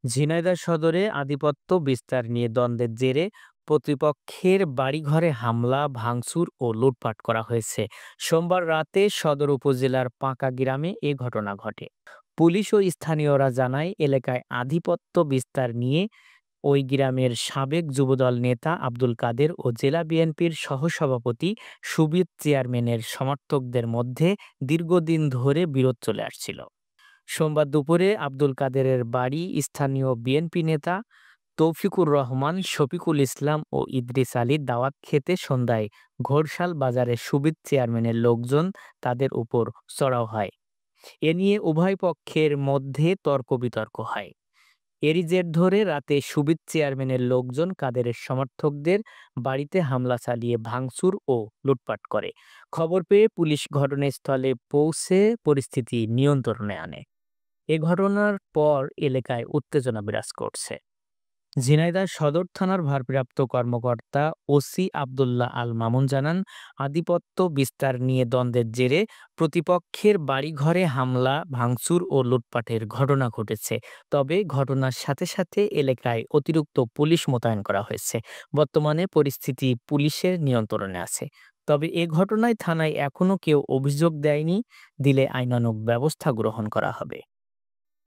ঝিনাইদহ সদরে আধিপত্য বিস্তার নিয়ে দ্বন্দ্বের জেরে প্রতিপক্ষের বাড়িঘরে হামলা, ভাঙচুর ও লুটপাট করা হয়েছে। সোমবার রাতে সদর উপজেলার পাঁকা গ্রামে এ ঘটনা ঘটে। পুলিশ ও স্থানীয়রা জানায়, এলাকায় আধিপত্য বিস্তার নিয়ে ওই গ্রামের সাবেক যুবদল নেতা আব্দুল কাদের ও জেলা বিএনপির সহসভাপতি সুবিদ চেয়ারম্যানের সমর্থকদের মধ্যে দীর্ঘদিন ধরে বিরোধ চলে আসছিল। সোমবার দুপুরে আব্দুল কাদেরের বাড়ি স্থানীয় বিএনপি নেতা তৌফিকুর রহমান, শফিকুল ইসলাম ও ইদ্রিস আলীর দাওয়াত খেতে সন্ধ্যায় ঘোরশাল বাজারে সুবিদ চেয়ারম্যানের লোকজন তাদের উপর চড়াও হয়। এ নিয়ে উভয় পক্ষের মধ্যে তর্ক বিতর্ক হয়। এরই জের ধরে রাতে সুবিদ চেয়ারম্যানের লোকজন কাদেরের সমর্থকদের বাড়িতে হামলা চালিয়ে ভাঙচুর ও লুটপাট করে। খবর পেয়ে পুলিশ ঘটনাস্থলে পৌঁছে পরিস্থিতি নিয়ন্ত্রণে আনে। এ ঘটনার পর এলাকায় উত্তেজনা বিরাজ করছে। ঝিনাইদহ সদর থানার ভারপ্রাপ্ত কর্মকর্তা ওসি আব্দুল্লাহ আল মামুন জানান, আধিপত্য বিস্তার নিয়ে দ্বন্দ্বের জেরে প্রতিপক্ষের বাড়িঘরে হামলা, ভাঙচুর ও লুটপাটের ঘটনা ঘটেছে। তবে ঘটনার সাথে সাথে এলাকায় অতিরিক্ত পুলিশ মোতায়েন করা হয়েছে। বর্তমানে পরিস্থিতি পুলিশের নিয়ন্ত্রণে আছে। তবে এ ঘটনায় থানায় এখনো কেউ অভিযোগ দেয়নি। দিলে আইনানুগ ব্যবস্থা গ্রহণ করা হবে।